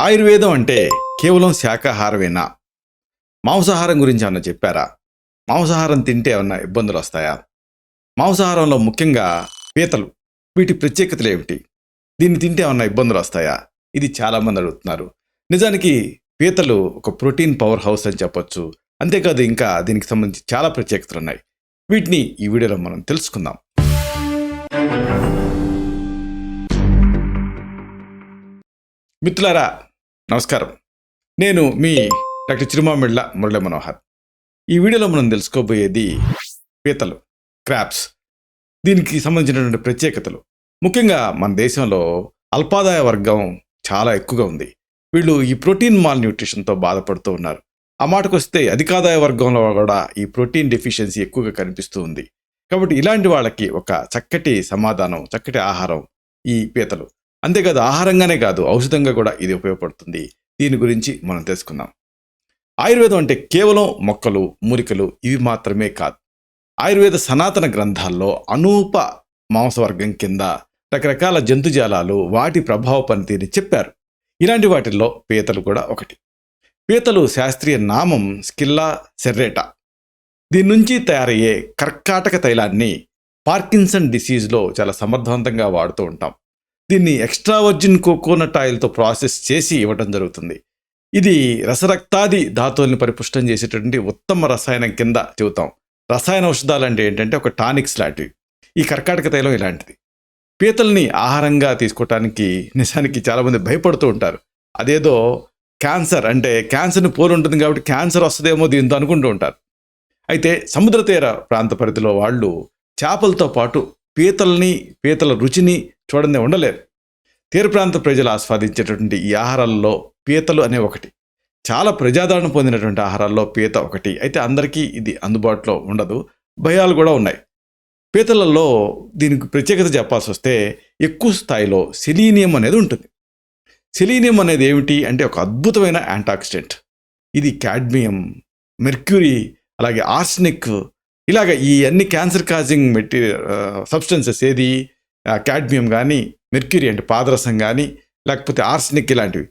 ఆయుర్వేదం అంటే కేవలం శాకాహారమేనా? మాంసాహారం గురించి ఏమన్నా చెప్పారా? మాంసాహారం తింటే ఏమన్నా ఇబ్బందులు వస్తాయా? మాంసాహారంలో ముఖ్యంగా పీతలు, వీటి ప్రత్యేకతలు ఏమిటి? దీన్ని తింటే ఏమన్నా ఇబ్బందులు వస్తాయా? ఇది చాలామంది అడుగుతున్నారు. నిజానికి పీతలు ఒక ప్రోటీన్ పవర్ హౌస్ అని చెప్పొచ్చు. అంతేకాదు, ఇంకా దీనికి సంబంధించి చాలా ప్రత్యేకతలు ఉన్నాయి. వీటిని ఈ వీడియోలో మనం తెలుసుకుందాం. మిత్రులారా, నమస్కారం. నేను మీ డాక్టర్ చిరుమామిళ్ళ మురళీ మనోహర్. ఈ వీడియోలో మనం తెలుసుకోబోయేది పీతలు, క్రాబ్స్, దీనికి సంబంధించినటువంటి ప్రత్యేకతలు. ముఖ్యంగా మన దేశంలో అల్పాదాయ వర్గం చాలా ఎక్కువగా ఉంది. వీళ్ళు ఈ ప్రోటీన్ మాల్ న్యూట్రిషన్తో బాధపడుతూ ఉన్నారు. ఆ మాటకు వస్తే అధికాదాయ వర్గంలో కూడా ఈ ప్రోటీన్ డెఫిషియన్సీ ఎక్కువగా కనిపిస్తూ ఉంది. కాబట్టి ఇలాంటి వాళ్ళకి ఒక చక్కటి సమాధానం, చక్కటి ఆహారం ఈ పీతలు. అంతేకాదు, ఆహారంగానే కాదు, ఔషధంగా కూడా ఇది ఉపయోగపడుతుంది. దీని గురించి మనం తెలుసుకుందాం. ఆయుర్వేదం అంటే కేవలం మొక్కలు, మూలికలు ఇవి మాత్రమే కాదు. ఆయుర్వేద సనాతన గ్రంథాల్లో అనూప మాంసవర్గం కింద రకరకాల జంతుజాలాలు, వాటి ప్రభావ పనితీరుని చెప్పారు. ఇలాంటి వాటిల్లో పీతలు కూడా ఒకటి. పీతలు శాస్త్రీయ నామం స్కిల్లా సెర్రేటా. దీని నుంచి తయారయ్యే కర్కాటక తైలాన్ని పార్కిన్సన్ డిసీజ్లో చాలా సమర్థవంతంగా వాడుతూ ఉంటాం. దీన్ని ఎక్స్ట్రా వర్జిన్ కోకోనట్ ఆయిల్తో ప్రాసెస్ చేసి ఇవ్వడం జరుగుతుంది. ఇది రసరక్తాది ధాతువుల్ని పరిపుష్టం చేసేటటువంటి ఉత్తమ రసాయనం కింద చెబుతాం. రసాయన ఔషధాలు అంటే ఏంటంటే ఒక టానిక్స్ లాంటివి. ఈ కర్కాటక తైలం ఇలాంటిది. పీతల్ని ఆహారంగా తీసుకోవటానికి నిజానికి చాలామంది భయపడుతూ ఉంటారు. అదేదో క్యాన్సర్, అంటే క్యాన్సర్ని పోలి ఉంటుంది కాబట్టి క్యాన్సర్ వస్తుందేమో దీంతో అనుకుంటూ ఉంటారు. అయితే సముద్ర తీర ప్రాంత పరిధిలో వాళ్ళు చేపలతో పాటు పీతల రుచిని చూడనే ఉండలేరు. తీర ప్రాంత ప్రజలు ఆస్వాదించేటటువంటి ఈ ఆహారాల్లో పీతలు అనే ఒకటి. చాలా ప్రజాదరణ పొందినటువంటి ఆహారాల్లో పీత ఒకటి. అయితే అందరికీ ఇది అందుబాటులో ఉండదు, భయాలు కూడా ఉన్నాయి. పీతలలో దీనికి ప్రత్యేకత చెప్పాల్సి వస్తే ఎక్కువ స్థాయిలో సెలీనియం అనేది ఉంటుంది. సెలీనియం అనేది ఏమిటి అంటే ఒక అద్భుతమైన యాంటాక్సిడెంట్. ఇది కాడ్మియం, మెర్క్యూరీ, అలాగే ఆర్సెనిక్, ఇలాగ ఈ అన్ని క్యాన్సర్ కాజింగ్ సబ్స్టెన్సెస్, ఏది కాడ్మియం కానీ, మెర్క్యూరీ అంటే పాదరసం కానీ, లేకపోతే ఆర్సెనిక్, ఇలాంటివి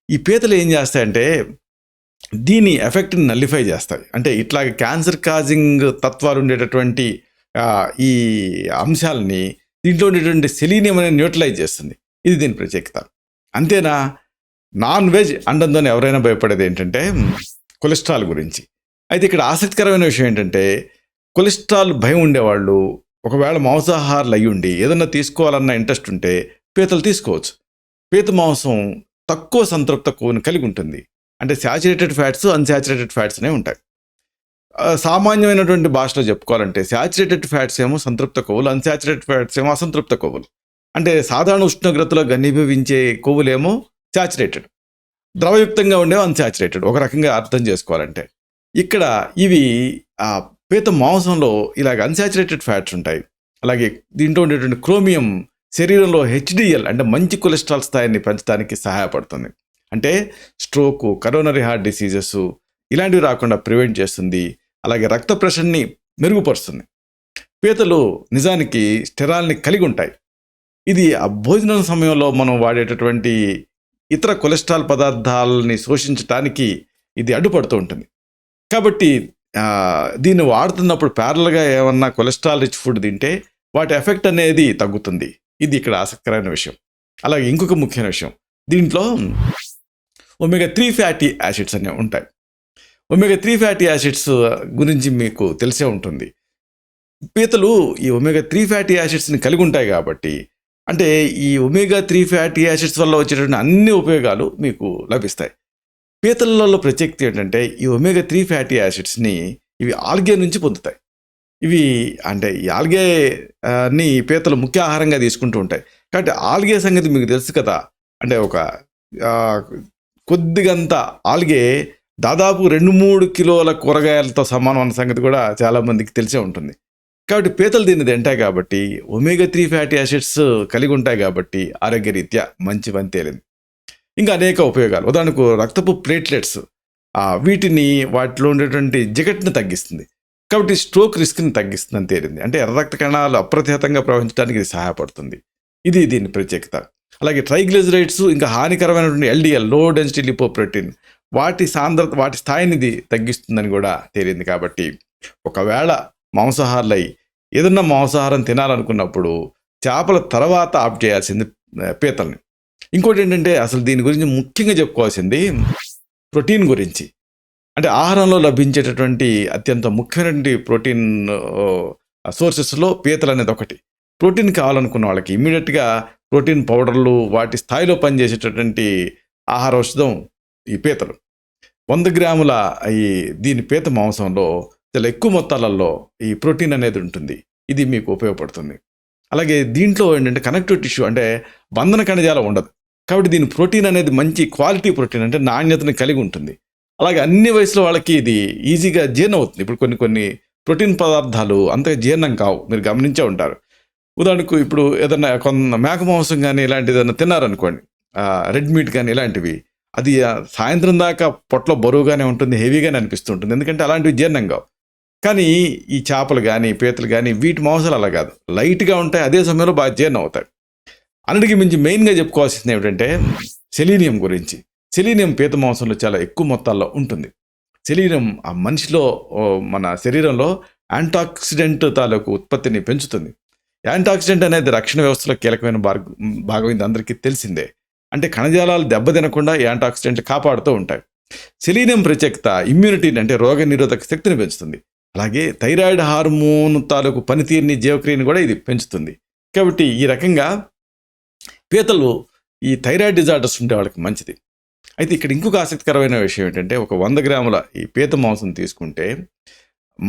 ఈ పీతలు ఏం చేస్తాయంటే దీని ఎఫెక్ట్ని నల్లిఫై చేస్తాయి. అంటే ఇట్లాగ క్యాన్సర్ కాజింగ్ తత్వాలు ఉండేటటువంటి ఈ అంశాలని దీంట్లో ఉండేటువంటి సెలీనియం అనేది న్యూట్రలైజ్ చేస్తుంది. ఇది దీని ప్రత్యేకత. అంతేనా, నాన్ వెజ్ అండంతోనే ఎవరైనా భయపడేది ఏంటంటే కొలెస్ట్రాల్ గురించి. అయితే ఇక్కడ ఆసక్తికరమైన విషయం ఏంటంటే కొలెస్ట్రాల్ భయం ఉండేవాళ్ళు ఒకవేళ మాంసాహారాలు అయ్యి ఉండి ఏదన్నా తీసుకోవాలన్న ఇంట్రెస్ట్ ఉంటే పీతలు తీసుకోవచ్చు. పీత మాంసం తక్కువ సంతృప్త కొవ్వును కలిగి ఉంటుంది. అంటే శాచురేటెడ్ ఫ్యాట్స్, అన్శాచురేటెడ్ ఫ్యాట్స్ అనేవి ఉంటాయి. సామాన్యమైనటువంటి భాషలో చెప్పుకోవాలంటే శాచురేటెడ్ ఫ్యాట్స్ ఏమో సంతృప్త కొవ్వులు, అన్శాచురేటెడ్ ఫ్యాట్స్ ఏమో అసంతృప్త కొవ్వులు. అంటే సాధారణ ఉష్ణోగ్రతలో ఘనీభవించే కొవ్వులేమో శాచురేటెడ్, ద్రవయుక్తంగా ఉండేవి అన్శాచురేటెడ్. ఒక రకంగా అర్థం చేసుకోవాలంటే ఇక్కడ ఇవి పీత మాంసంలో ఇలాగ అన్సాచురేటెడ్ ఫ్యాట్స్ ఉంటాయి. అలాగే దీంట్లో ఉండేటువంటి క్రోమియం శరీరంలో హెచ్డిఎల్ అంటే మంచి కొలెస్ట్రాల్ స్థాయిని పెంచడానికి సహాయపడుతుంది. అంటే స్ట్రోకు, కరోనరీ హార్ట్ డిసీజెస్ ఇలాంటివి రాకుండా ప్రివెంట్ చేస్తుంది. అలాగే రక్త ప్రెషర్ని మెరుగుపరుస్తుంది. పీతలు నిజానికి స్టెరాల్ని కలిగి ఉంటాయి. ఇది భోజనం సమయంలో మనం వాడేటటువంటి ఇతర కొలెస్ట్రాల్ పదార్థాలని శోషించడానికి ఇది అడ్డుపడుతూ ఉంటుంది. కాబట్టి దీన్ని వాడుతున్నప్పుడు ప్యారల్గా ఏమన్నా కొలెస్ట్రాల్ రిచ్ ఫుడ్ తింటే వాటి ఎఫెక్ట్ అనేది తగ్గుతుంది. ఇది ఇక్కడ ఆసక్తికరమైన విషయం. అలాగే ఇంకొక ముఖ్యమైన విషయం, దీంట్లో ఒమేగా 3 ఫ్యాటీ యాసిడ్స్ అనేవి ఉంటాయి. ఒమేగా 3 ఫ్యాటీ యాసిడ్స్ గురించి మీకు తెలిసే ఉంటుంది. పీతలు ఈ ఒమేగా 3 ఫ్యాటీ యాసిడ్స్ని కలిగి ఉంటాయి కాబట్టి, అంటే ఈ ఒమేగా 3 ఫ్యాటీ యాసిడ్స్ వల్ల వచ్చేటువంటి అన్ని ఉపయోగాలు మీకు లభిస్తాయి. పీతలలో ప్రత్యేకత ఏంటంటే ఈ ఒమేగా 3 ఫ్యాటీ యాసిడ్స్ని ఇవి ఆల్గే నుంచి పొందుతాయి. ఇవి అంటే ఈ ఆల్గేని పీతలు ముఖ్య ఆహారంగా తీసుకుంటూ ఉంటాయి. కాబట్టి ఆల్గే సంగతి మీకు తెలుసు కదా. అంటే ఒక కొద్దిగంత ఆల్గే దాదాపు 2-3 కిలోల కూరగాయలతో సమానం అన్న సంగతి కూడా చాలామందికి తెలిసే ఉంటుంది. కాబట్టి పీతలు దీన్ని తింటాయి కాబట్టి ఒమేగా 3 ఫ్యాటీ యాసిడ్స్ కలిగి ఉంటాయి కాబట్టి ఆరోగ్యరీత్యా మంచివని తేలింది. ఇంకా అనేక ఉపయోగాలు, ఉదాహరణకు రక్తపు ప్లేట్లెట్స్, వాటిలో ఉండేటువంటి జిగట్ని తగ్గిస్తుంది. కాబట్టి స్ట్రోక్ రిస్క్ని తగ్గిస్తుందని తేలింది. అంటే ఎర్ర రక్త కణాలు అప్రతిహతంగా ప్రవహించడానికి ఇది సహాయపడుతుంది. ఇది దీని ప్రత్యేకత. అలాగే ట్రైగ్లిజరైడ్స్ ఇంకా హానికరమైనటువంటి ఎల్డిఎల్ లో డెన్సిటీ లిపోప్రోటీన్ వాటి స్థాయిని ఇది తగ్గిస్తుందని కూడా తేలింది. కాబట్టి ఒకవేళ మాంసాహారులై ఏదన్నా మాంసాహారం తినాలనుకున్నప్పుడు చేపల తర్వాత ఆప్ట్ చేయాల్సింది పీతల్ని. ఇంకోటి ఏంటంటే అసలు దీని గురించి ముఖ్యంగా చెప్పుకోవాల్సింది ప్రోటీన్ గురించి. అంటే ఆహారంలో లభించేటటువంటి అత్యంత ముఖ్యమైనటువంటి ప్రోటీన్ సోర్సెస్లో పీతలు అనేది ఒకటి. ప్రోటీన్ కావాలనుకున్న వాళ్ళకి ఇమ్మీడియట్గా ప్రోటీన్ పౌడర్లు వాటి స్థాయిలో పనిచేసేటటువంటి ఆహార ఔషధం ఈ పీతలు. 100 గ్రాముల దీని పీత మాంసంలో చాలా ఎక్కువ మొత్తాలలో ఈ ప్రోటీన్ అనేది ఉంటుంది. ఇది మీకు ఉపయోగపడుతుంది. అలాగే దీంట్లో ఏంటంటే కనెక్టివ్ టిష్యూ అంటే బంధన కణజాలం ఉండదు. కాబట్టి దీని ప్రోటీన్ అనేది మంచి క్వాలిటీ ప్రోటీన్ అంటే నాణ్యతని కలిగి ఉంటుంది. అలాగే అన్ని వయసులో వాళ్ళకి ఇది ఈజీగా జీర్ణం అవుతుంది. ఇప్పుడు కొన్ని ప్రోటీన్ పదార్థాలు అంతగా జీర్ణం కావు, మీరు గమనించే ఉంటారు. ఉదాహరణకు ఇప్పుడు ఏదన్నా మేక మాంసం కానీ ఇలాంటిది ఏదైనా తిన్నారనుకోండి, రెడ్ మీట్ కానీ ఇలాంటివి, అది సాయంత్రం దాకా పొట్టలో బరువుగానే ఉంటుంది, హెవీగానే అనిపిస్తుంటుంది. ఎందుకంటే అలాంటివి జీర్ణం కావు. కానీ ఈ చేపలు కానీ పీతలు కానీ వీటి మాంసాలు అలా కాదు, లైట్గా ఉంటాయి, అదే సమయంలో బాగా జీర్ణం అవుతాయి. అన్నిటికీ మించి మెయిన్గా చెప్పుకోవాల్సింది ఏమిటంటే సెలీనియం గురించి. సెలీనియం పీత మాంసంలో చాలా ఎక్కువ మొత్తాల్లో ఉంటుంది. సెలీనియం ఆ మనిషిలో మన శరీరంలో యాంటాక్సిడెంట్ తాలూకు ఉత్పత్తిని పెంచుతుంది. యాంటాక్సిడెంట్ అనేది రక్షణ వ్యవస్థలో కీలకమైన భాగం, ఇది అందరికీ తెలిసిందే. అంటే కణజాలాలు దెబ్బతినకుండా యాంటాక్సిడెంట్లు కాపాడుతూ ఉంటాయి. సెలీనియం ప్రత్యేకత ఇమ్యూనిటీని అంటే రోగ నిరోధక శక్తిని పెంచుతుంది. అలాగే థైరాయిడ్ హార్మోన్ తాలూకు పనితీరుని జీవక్రియని కూడా ఇది పెంచుతుంది. కాబట్టి ఈ రకంగా పీతలు ఈ థైరాయిడ్ డిజార్డర్స్ ఉండే వాళ్ళకి మంచిది. అయితే ఇక్కడ ఇంకొక ఆసక్తికరమైన విషయం ఏంటంటే, ఒక 100 గ్రాముల ఈ పీత మాంసం తీసుకుంటే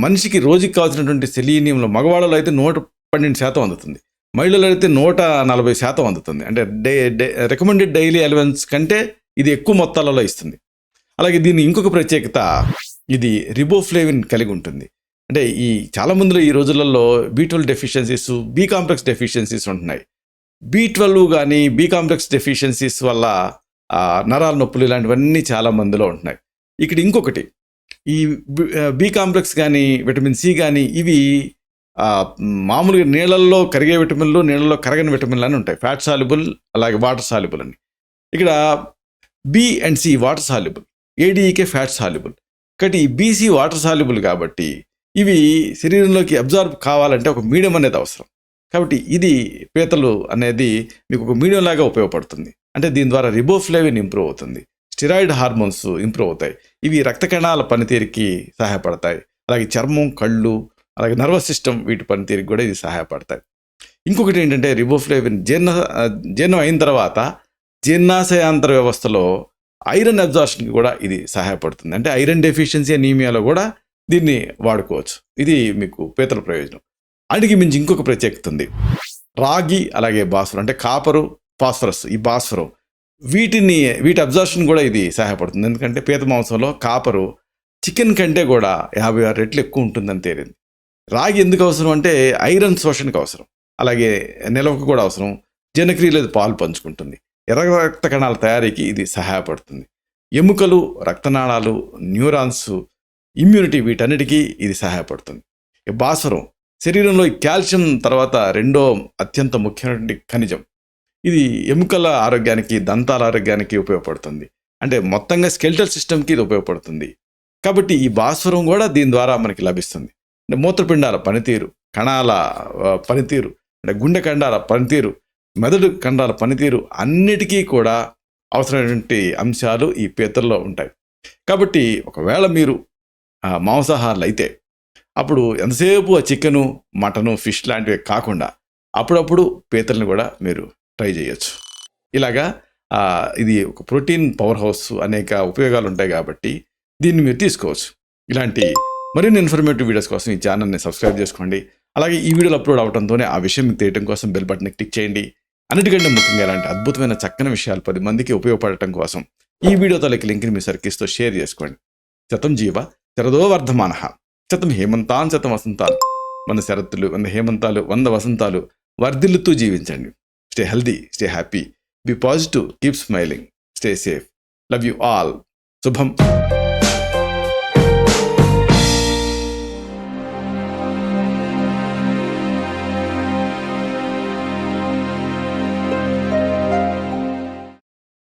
మనిషికి రోజుకి కావాల్సినటువంటి సెలీనియంలో మగవాళ్ళలో అయితే 112% అందుతుంది, మహిళల్లో అయితే 140% అందుతుంది. అంటే రికమెండెడ్ డైలీ అలవెన్స్ కంటే ఇది ఎక్కువ మొత్తాలలో ఇస్తుంది. అలాగే దీని ఇంకొక ప్రత్యేకత, ఇది రిబోఫ్లేవిన్ కలిగి ఉంటుంది. అంటే ఈ చాలా మందిలో ఈ రోజులలో B12 deficiencies, B complex deficiencies ఉంటున్నాయి. B12 కానీ బి కాంప్లెక్స్ డెఫిషియన్సీస్ వల్ల నరాల నొప్పులు ఇలాంటివన్నీ చాలా మందిలో ఉంటున్నాయి. ఇక్కడ ఇంకొకటి, ఈ బి కాంప్లెక్స్ కానీ విటమిన్ సి కానీ ఇవి మామూలుగా నీళ్ళల్లో కరిగే విటమిన్లు, నీళ్ళలో కరగని విటమిన్లు అని ఉంటాయి. ఫ్యాట్ సాల్యుబుల్ అలాగే వాటర్ సాల్యుబుల్ అని. ఇక్కడ B and C water soluble, ADEK fat soluble. కాబట్టి ఈ బీసీ వాటర్ సాల్యుబుల్ కాబట్టి ఇవి శరీరంలోకి అబ్జార్బ్ కావాలంటే ఒక మీడియం అనేది అవసరం. కాబట్టి ఇది పీతలు అనేది మీకు ఒక మీడియం లాగా ఉపయోగపడుతుంది. అంటే దీని ద్వారా రిబోఫ్లేవిన్ ఇంప్రూవ్ అవుతుంది, స్టెరాయిడ్ హార్మోన్స్ ఇంప్రూవ్ అవుతాయి. ఇవి రక్త కణాల పనితీరుకి సహాయపడతాయి. అలాగే చర్మం, కళ్ళు, అలాగే నర్వస్ సిస్టమ్ వీటి పనితీరుకి కూడా ఇది సహాయపడతాయి. ఇంకొకటి ఏంటంటే రిబోఫ్లేవిన్ జీర్ణం అయిన తర్వాత జీర్ణాశయాంతర వ్యవస్థలో ఐరన్ అబ్జార్ప్షన్కి కూడా ఇది సహాయపడుతుంది. అంటే ఐరన్ డెఫిషియన్సీ అనీమియాలో కూడా దీన్ని వాడుకోవచ్చు. ఇది మీకు పీతల ప్రయోజనం. అడిగి మించి ఇంకొక ప్రత్యేకత ఉంది, రాగి అలాగే భాస్వరం అంటే కాపరు, ఫాస్ఫరస్, ఈ భాస్వరం వీటి అబ్జార్ప్షన్ కూడా ఇది సహాయపడుతుంది. ఎందుకంటే పీత మాంసంలో కాపరు చికెన్ కంటే కూడా 56 రెట్లు ఎక్కువ ఉంటుందని తేలింది. రాగి ఎందుకు అవసరం అంటే ఐరన్ శోషణకు అవసరం, అలాగే నిల్వకు కూడా అవసరం, జీర్ణక్రియలో పాలు పంచుకుంటుంది, ఎర్ర రక్త కణాల తయారీకి ఇది సహాయపడుతుంది. ఎముకలు, రక్తనాళాలు, న్యూరాన్స్, ఇమ్యూనిటీ వీటన్నిటికీ ఇది సహాయపడుతుంది. భాస్వరం శరీరంలో కాల్షియం తర్వాత రెండో అత్యంత ముఖ్యమైనటువంటి ఖనిజం. ఇది ఎముకల ఆరోగ్యానికి, దంతాల ఆరోగ్యానికి ఉపయోగపడుతుంది. అంటే మొత్తంగా స్కెల్టల్ సిస్టమ్కి ఇది ఉపయోగపడుతుంది. కాబట్టి ఈ భాస్వరం కూడా దీని ద్వారా మనకి లభిస్తుంది. అంటే మూత్రపిండాల పనితీరు, కణాల పనితీరు, అంటే గుండె కండాల పనితీరు, మెదడు కండాల పనితీరు అన్నిటికీ కూడా అవసరమైనటువంటి అంశాలు ఈ పీతల్లో ఉంటాయి. కాబట్టి ఒకవేళ మీరు మాంసాహారులు అయితే అప్పుడు ఎంతసేపు ఆ చికెను, మటను, ఫిష్ లాంటివి కాకుండా అప్పుడప్పుడు పీతలను కూడా మీరు ట్రై చేయొచ్చు. ఇలాగా ఇది ఒక ప్రోటీన్ పవర్ హౌస్, అనేక ఉపయోగాలు ఉంటాయి కాబట్టి దీన్ని మీరు తీసుకోవచ్చు. ఇలాంటి మరిన్ని ఇన్ఫర్మేటివ్ వీడియోస్ కోసం ఈ ఛానల్ని సబ్స్క్రైబ్ చేసుకోండి. అలాగే ఈ వీడియోలు అప్లోడ్ అవడంతోనే ఆ విషయం మీకు తెలియడం కోసం బెల్ బటన్ని క్లిక్ చేయండి. అన్నిటికంటే ముఖ్యంగా ఇలాంటి అద్భుతమైన చక్కని విషయాలు 10 మందికి ఉపయోగపడటం కోసం ఈ వీడియో తాలూకు లింక్ని మీ సర్కిల్స్తో షేర్ చేసుకోండి. శతం జీవ శరదో వర్ధమానః, శతం హేమంతాన్ శతం వసంతాలు, 100 శరత్తులు, 100 హేమంతాలు, 100 వసంతాలు వర్ధిల్లుతూ జీవించండి. Stay healthy, stay happy, be positive, keep smiling, stay safe. Love you all. శుభం.